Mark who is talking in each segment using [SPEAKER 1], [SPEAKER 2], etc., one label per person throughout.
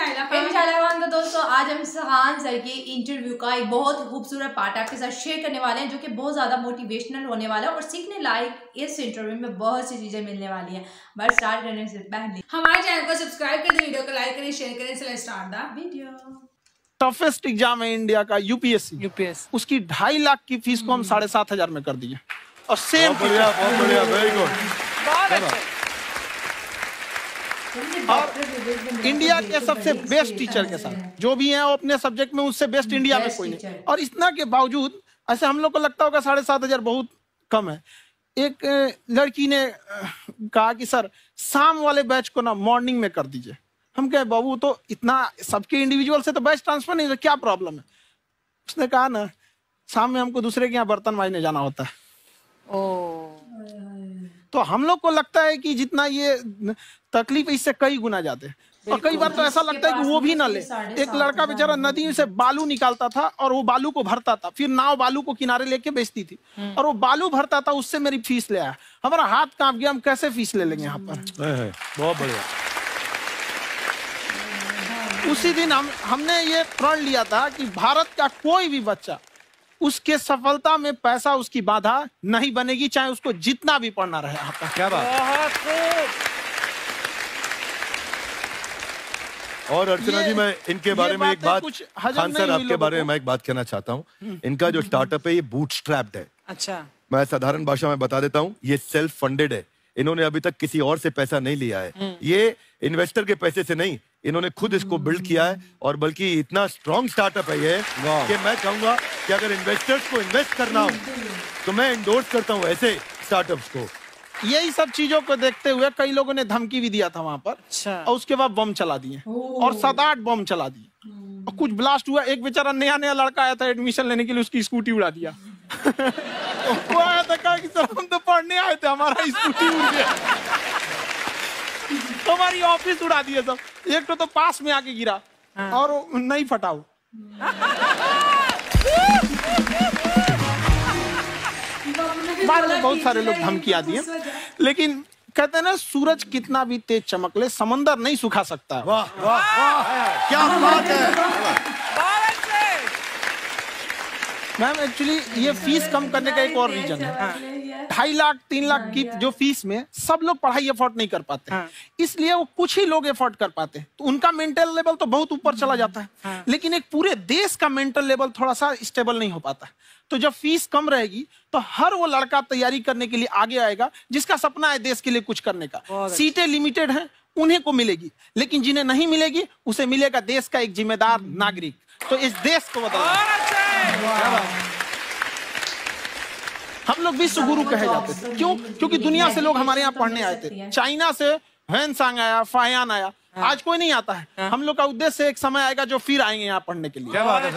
[SPEAKER 1] इंशाल्लाह। तो दोस्तों आज हम सहान सर के इंटरव्यू का एक बहुत खूबसूरत पार्ट आपके साथ शेयर करने वाले हैं, जो कि बहुत ज्यादा मोटिवेशनल होने वाला है और सीखने लायक इस इंटरव्यू में बहुत सी चीजें मिलने वाली हैं। बस स्टार्ट करने से पहले हमारे चैनल को सब्सक्राइब करें, वीडियो को लाइक करें, शेयर करें। चलिए start the video.
[SPEAKER 2] Toughest exam है इंडिया का यूपीएससी। उसकी 2.5 लाख की फीस को हम 7,500 में कर दिए और सेम।
[SPEAKER 3] बहुत बढ़िया, वेरी गुड।
[SPEAKER 2] और इंडिया के सबसे बेस्ट टीचर के साथ जो भी हैं वो अपने सब्जेक्ट में उससे बेस्ट इंडिया में कोई नहीं। और इतना के बावजूद ऐसे हम लोग को लगता होगा 7,500 बहुत कम है। एक लड़की ने कहा कि सर शाम वाले बैच को ना मॉर्निंग में कर दीजिए। हम कहे बाबू तो इतना सबके इंडिविजुअल से तो बैच ट्रांसफर नहीं, तो क्या प्रॉब्लम है? उसने कहा ना शाम में हमको दूसरे के यहाँ बर्तन मांजने जाना होता है। तो हम लोग को लगता है कि जितना ये तकलीफ इससे कई गुना जाते हैं। और कई बार तो ऐसा लगता है कि वो भी ना ले। एक लड़का बेचारा नदी से बालू निकालता था और वो बालू को भरता था, फिर नाव बालू को किनारे लेके बेचती थी और वो बालू भरता था, उससे मेरी फीस ले आया। हमारा हाथ कांप गया, हम कैसे फीस ले लेंगे यहाँ पर।
[SPEAKER 3] बहुत बढ़िया।
[SPEAKER 2] उसी दिन हमने ये प्रण लिया था कि भारत का कोई भी बच्चा उसके सफलता में पैसा उसकी बाधा नहीं बनेगी, चाहे उसको जितना भी पढ़ना रहे। आपका
[SPEAKER 3] क्या बात। और अर्चना जी मैं इनके बारे में एक बात, खान सर आपके बारे में मैं एक बात कहना चाहता हूँ। इनका जो स्टार्टअप है ये बूटस्ट्रैप्ड है।
[SPEAKER 4] अच्छा,
[SPEAKER 3] मैं साधारण भाषा में बता देता हूँ, ये सेल्फ फंडेड है। इन्होंने अभी तक किसी और से पैसा नहीं लिया है। ये इन्वेस्टर के पैसे से नहीं, इन्होंने खुद इसको बिल्ड किया है। और बल्कि इतना स्ट्रॉन्ग स्टार्टअप है ये कि मैं कहूंगा कि अगर इन्वेस्टर्स को इन्वेस्ट करना हो तो मैं इंडोर्स करता हूँ ऐसे स्टार्टअप्स को।
[SPEAKER 2] यही सब चीजों को देखते हुए कई लोगों ने धमकी भी दिया था वहां पर।
[SPEAKER 4] अच्छा।
[SPEAKER 2] और उसके बाद बम चला दिए और 7-8 बम चला दिए और कुछ ब्लास्ट हुआ। एक बेचारा नया लड़का आया था एडमिशन लेने के लिए, उसकी स्कूटी उड़ा दिया। वो आया था कहा कि सर हम तो पढ़ने आए थे, हमारा स्कूटी उड़ गया। हमारी ऑफिस उड़ा दिए सब। एक तो पास में आके गिरा और नहीं फटा वो। बाद में बहुत सारे लोग धमकियां दिए, लेकिन कहते हैं ना सूरज कितना भी तेज चमक ले समंदर नहीं सुखा सकता।
[SPEAKER 3] वाह वाह वाह, क्या बात है।
[SPEAKER 2] मैम एक्चुअली ये फीस कम करने का एक और रीजन है। 2.5 लाख 3 लाख की जो फीस में सब लोग पढ़ाई अफोर्ड नहीं कर पाते। इसलिए वो कुछ ही लोग अफोर्ड कर पाते हैं, तो उनका मेंटल लेवल तो बहुत ऊपर चला जाता है। लेकिन एक पूरे देश का मेंटल लेवल थोड़ा सा स्टेबल नहीं हो पाता। तो जब फीस कम रहेगी तो हर वो लड़का तैयारी करने के लिए आगे आएगा जिसका सपना है देश के लिए कुछ करने का। सीटें लिमिटेड हैं, उन्हें को मिलेगी, लेकिन जिन्हें नहीं मिलेगी उसे मिलेगा देश का एक जिम्मेदार नागरिक। तो इस देश को बदलना। हम लोग विश्व गुरु कहे जाते थे। क्यों? क्योंकि दुनिया से लोग हमारे यहाँ पढ़ने आए थे। चाइना से ह्वेनसांग आया, फायान आया, आज कोई नहीं आता है। हम लोग का उद्देश्य एक समय आएगा जो फिर आएंगे यहाँ पढ़ने के लिए।
[SPEAKER 3] क्या बात है।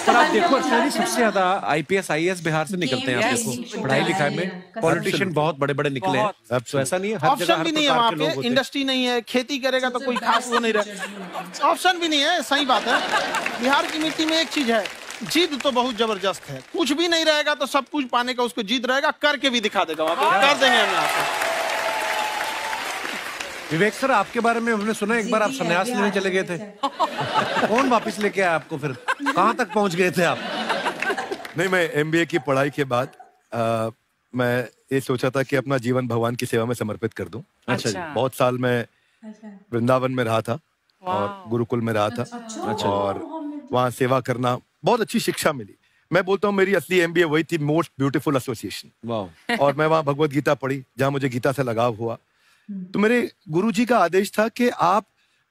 [SPEAKER 5] पर आप देखो अर्चना जी, सबसे ज्यादा IPS IAS बिहार से निकलते हैं। आप देखो पढ़ाई लिखाई में पॉलिटिशियन बहुत बड़े बड़े निकले हैं। तो ऐसा नहीं है, हर जगह
[SPEAKER 2] ऑप्शन भी नहीं है वहाँ पे। इंडस्ट्री नहीं है, खेती करेगा तो कोई खास वो नहीं रहे। ऑप्शन भी नहीं है, सही बात है। बिहार की मिट्टी में एक चीज है, जिद तो बहुत जबरदस्त है। कुछ भी नहीं रहेगा तो सब कुछ पाने का उसको जिद रहेगा, करके भी दिखा देगा। वहाँ पे कर देंगे हम आपको।
[SPEAKER 5] विवेक सर आपके बारे में हमने सुना एक बार आप संन्यास लेने चले गए थे। कौन वापस लेके आया आपको? फिर कहाँ तक पहुंच गए थे आप?
[SPEAKER 3] नहीं, मैं MBA की पढ़ाई के बाद मैं ये सोचा था कि अपना जीवन भगवान की सेवा में समर्पित कर दूं।
[SPEAKER 4] अच्छा।
[SPEAKER 3] बहुत साल मैं वृंदावन में रहा था और गुरुकुल में रहा था। और वहाँ सेवा करना बहुत अच्छी शिक्षा मिली। मैं बोलता हूँ मेरी असली MBA वही थी, मोस्ट ब्यूटीफुल एसोसिएशन। और मैं वहाँ भगवत गीता पढ़ी, जहाँ मुझे गीता से लगाव हुआ। तो मेरे गुरुजी का आदेश था कि आप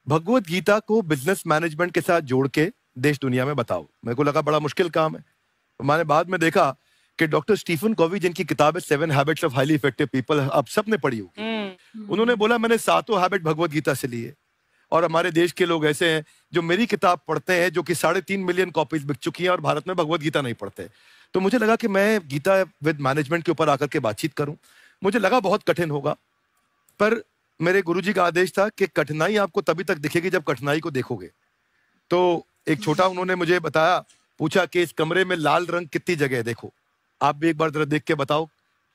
[SPEAKER 3] भगवत गीता को बिजनेस मैनेजमेंट के साथ जोड़ के देश दुनिया में बताओ। मेरे को लगा बड़ा मुश्किल काम है। तो मैंने बाद में देखा कि डॉक्टर स्टीफन कॉवी, जिनकी किताब है 7 habits of highly effective people, आप सबने पढ़ी होगी। उन्होंने बोला मैंने 7 हैबिट भगवत गीता से लिए। और हमारे देश के लोग ऐसे हैं जो मेरी किताब पढ़ते हैं, जो कि 3.5 मिलियन कॉपीज बिक चुकी हैं, और भारत में भगवत गीता नहीं पढ़ते। तो मुझे लगा कि मैं गीता विद मैनेजमेंट के ऊपर आकर के बातचीत करूं। मुझे लगा बहुत कठिन होगा, पर मेरे गुरुजी का आदेश था कि कठिनाई आपको तभी तक दिखेगी जब कठिनाई को देखोगे। तो एक छोटा उन्होंने मुझे बताया, पूछा कि इस कमरे में लाल रंग कितनी जगह है, देखो आप भी एक बार जरा देख के बताओ।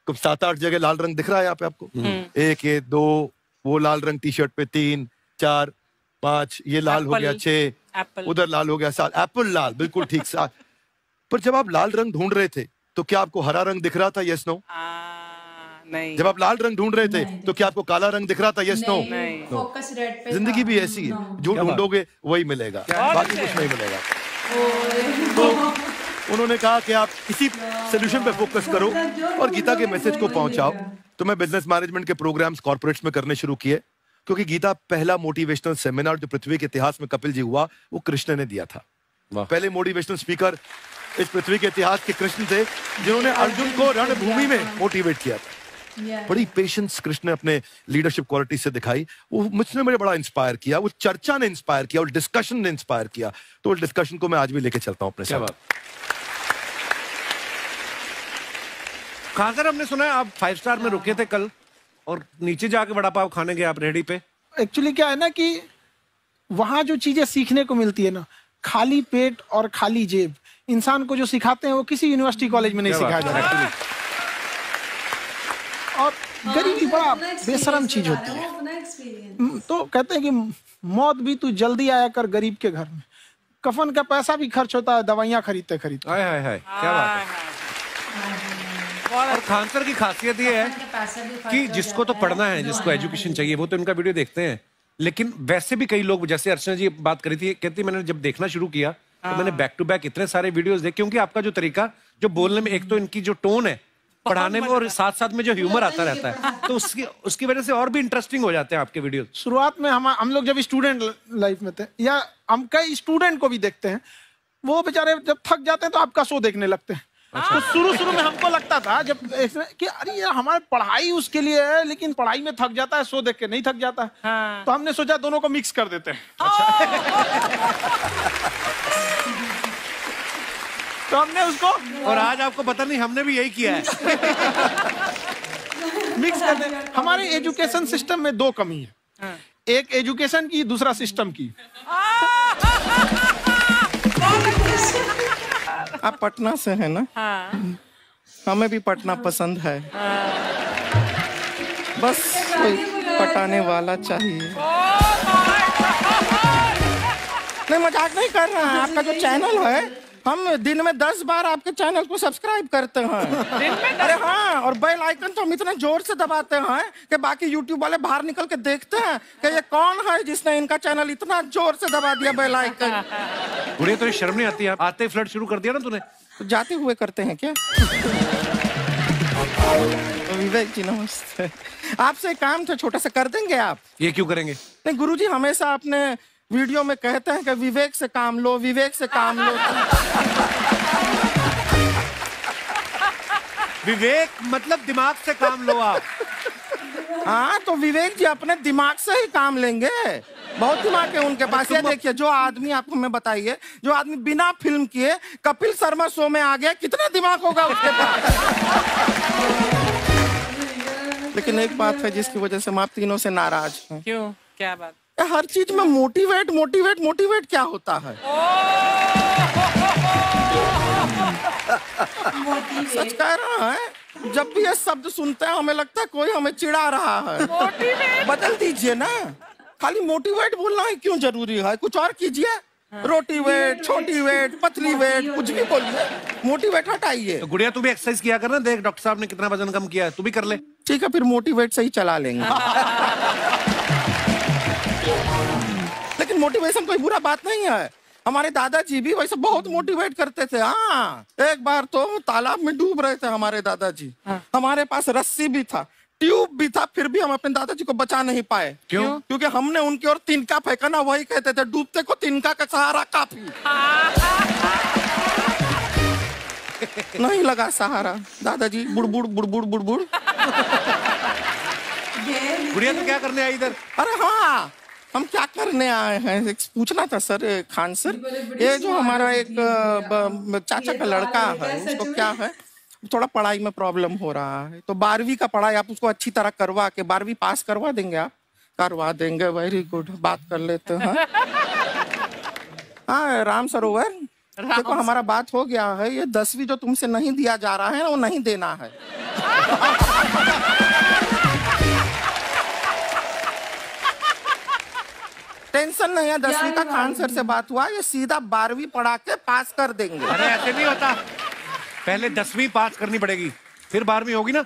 [SPEAKER 3] 7-8 जगह लाल रंग दिख रहा है यहाँ पे आपको? 1 2, वो लाल रंग टी शर्ट पे 3, 4, 5, ये लाल हो गया 6, उधर लाल हो गया 7, एप्पल लाल, बिल्कुल ठीक 7। पर जब आप लाल रंग ढूंढ रहे थे तो क्या आपको हरा रंग दिख रहा था? Yes no?
[SPEAKER 4] नहीं।
[SPEAKER 3] जब आप लाल रंग ढूंढ रहे थे तो क्या आपको काला रंग दिख रहा था? Yes no?
[SPEAKER 1] फोकस रेड पे
[SPEAKER 3] जिंदगी भी ऐसी है, जो ढूंढोगे वही मिलेगा, बाकी कुछ नहीं मिलेगा। तो उन्होंने कहा कि आप इसी सोल्यूशन पे फोकस करो और गीता के मैसेज को पहुंचाओ। तो मैं बिजनेस मैनेजमेंट के प्रोग्राम्स कॉर्पोरेट्स में करने शुरू किए, क्योंकि गीता पहला मोटिवेशनल सेमिनार जो पृथ्वी के इतिहास में कपिल जी हुआ, वो कृष्ण ने दिया था। पहले मोटिवेशनल स्पीकर इस पृथ्वी के इतिहास के कृष्ण थे, जिन्होंने अर्जुन को रणभूमि में मोटिवेट किया था। बड़ी पेशेंस कृष्ण ने अपने लीडरशिप क्वालिटी से दिखाई, वो मुझसे मुझे बड़ा इंस्पायर किया, वो चर्चा ने इंस्पायर किया, और डिस्कशन ने इंस्पायर किया। तो उस डिस्कशन को मैं आज भी लेके चलता हूं अपने साथ।
[SPEAKER 5] कहाँ सर, हमने सुना है आप 5 स्टार में रुके थे कल और नीचे जाके वड़ा पाव खाने गए आप रेहड़ी पे।
[SPEAKER 2] एक्चुअली क्या है ना कि वहां जो चीजें सीखने को मिलती है ना, खाली पेट और खाली जेब इंसान को जो सिखाते हैं वो किसी यूनिवर्सिटी कॉलेज में नहीं सिखाया जाता। और गरीबी बड़ा बेशरम चीज होती है। तो कहते हैं कि मौत भी तू जल्दी आया कर गरीब के घर में। कफन का पैसा भी खर्च होता है दवाइयाँ खरीदते खरीदते।
[SPEAKER 5] हाय हाय हाय, क्या बात है। और खान सर की खासियत ये है कि जिसको तो पढ़ना है, जिसको एजुकेशन चाहिए, वो तो इनका वीडियो देखते हैं। लेकिन वैसे भी कई लोग, जैसे अर्चना जी बात करी थी, कहती मैंने जब देखना शुरू किया तो मैंने बैक टू बैक इतने सारे वीडियोस देखे, क्योंकि आपका जो तरीका जो बोलने में, एक तो इनकी जो टोन है पढ़ाने में, और साथ साथ में जो ह्यूमर आता रहता है, तो उसकी वजह से और भी इंटरेस्टिंग हो जाते हैं आपके वीडियो।
[SPEAKER 2] शुरुआत में हम लोग जब स्टूडेंट लाइफ में थे, या हम कई स्टूडेंट को भी देखते हैं, वो बेचारे जब थक जाते हैं तो आपका शो देखने लगते हैं। तो शुरू में हमको लगता था जब कि अरे यार हमारी पढ़ाई उसके लिए है, लेकिन पढ़ाई में थक जाता है, शो देख के नहीं थक जाता है। तो हमने सोचा दोनों को मिक्स कर देते हैं। तो हमने उसको,
[SPEAKER 5] और आज आपको पता नहीं हमने भी यही किया है।
[SPEAKER 2] मिक्स कर दे। हमारे एजुकेशन सिस्टम में 2 कमी है, एक एजुकेशन की, दूसरा सिस्टम की।
[SPEAKER 6] आप पटना से हैं ना? हमें भी पटना पसंद है। बस कोई पटाने वाला चाहिए। नहीं, मजाक नहीं कर रहा है। आपका जो चैनल है, हम दिन में 10 बार आपके चैनल को सब्सक्राइब करते हैं। अरे हाँ, और बेल आइकन तो हम इतना जोर से दबाते हैं कि बाकी यूट्यूब वाले बाहर निकल के देखते हैं कि ये कौन है जिसने इनका चैनल इतना जोर से दबा दिया बेल आइकन।
[SPEAKER 5] बुढ़े तो ये शर्म नहीं आती है, आते ही फ्लर्ट शुरू कर दिया ना तूने।
[SPEAKER 6] तो जाते हुए करते हैं क्या? विवेक जी नमस्ते। आपसे काम था छोटा सा, कर देंगे आप?
[SPEAKER 5] ये क्यों करेंगे?
[SPEAKER 6] नहीं, गुरुजी हमेशा अपने वीडियो में कहते हैं कि विवेक से काम लो, विवेक से काम लो।
[SPEAKER 5] विवेक मतलब दिमाग से काम लो आप।
[SPEAKER 6] हाँ, तो विवेक जी अपने दिमाग से ही काम लेंगे। बहुत दिमाग है उनके पास। ये देखिए, जो आदमी, आप हमें बताइए, जो आदमी बिना फिल्म किए कपिल शर्मा शो में आ गया, कितना दिमाग होगा उसके पास? लेकिन एक बात है जिसकी वजह से हम आप तीनों से नाराज हैं।
[SPEAKER 4] क्यों? क्या बात?
[SPEAKER 6] हर चीज में मोटिवेट मोटिवेट मोटिवेट क्या होता है? सच कह रहा है, जब भी ये शब्द सुनते हैं हमें लगता है कोई हमें चिढ़ा रहा है। बदल दीजिए ना, खाली मोटिवेट बोलना ही क्यों जरूरी है? कुछ और कीजिए। रोटी वेट, छोटी वेट, पतली वेट, कुछ भी बोलिए, मोटिवेट हटाइए।
[SPEAKER 5] तो गुड़िया तू भी एक्सरसाइज किया कर ना, देख डॉक्टर साहब ने कितना वजन कम किया है, तू भी कर ले।
[SPEAKER 6] ठीक है, फिर मोटिवेट से ही चला लेंगे। लेकिन मोटिवेशन कोई बुरा बात नहीं है। हमारे दादाजी भी वैसे बहुत मोटिवेट करते थे। हाँ, एक बार तो तालाब में डूब रहे थे हमारे दादाजी। हमारे पास रस्सी भी था, ट्यूब भी था, फिर भी हम अपने दादाजी को बचा नहीं पाए।
[SPEAKER 5] क्यों?
[SPEAKER 6] क्योंकि हमने उनकी ओर तिनका फेंका ना, वही कहते थे डूबते को तिनका का सहारा काफी। नहीं लगा सहारा, दादाजी बुड़बुड़ बुड़बुड़ बुड़बुड़।
[SPEAKER 5] गुड़िया तो क्या करने आई इधर?
[SPEAKER 6] अरे हाँ, हम क्या करने आए हैं पूछना था सर खान सर। ये जो हमारा एक चाचा का लड़का है, उसको क्या है, थोड़ा पढ़ाई में प्रॉब्लम हो रहा है, तो 12वीं का पढ़ाई आप उसको अच्छी तरह करवा के 12वीं पास करवा देंगे आप? करवा देंगे, वेरी गुड, बात कर लेते हैं। हाँ, राम सरोवर, देखो हमारा बात हो गया है। ये 10वीं जो तुमसे नहीं दिया जा रहा है वो नहीं देना है। टेंशन नहीं है, 10वीं का खान सर से बात हुआ, ये सीधा 12वीं पढ़ा के पास कर देंगे।
[SPEAKER 5] अरे ऐसे नहीं होता, पहले 10वीं पास करनी पड़ेगी, फिर 12वीं होगी ना।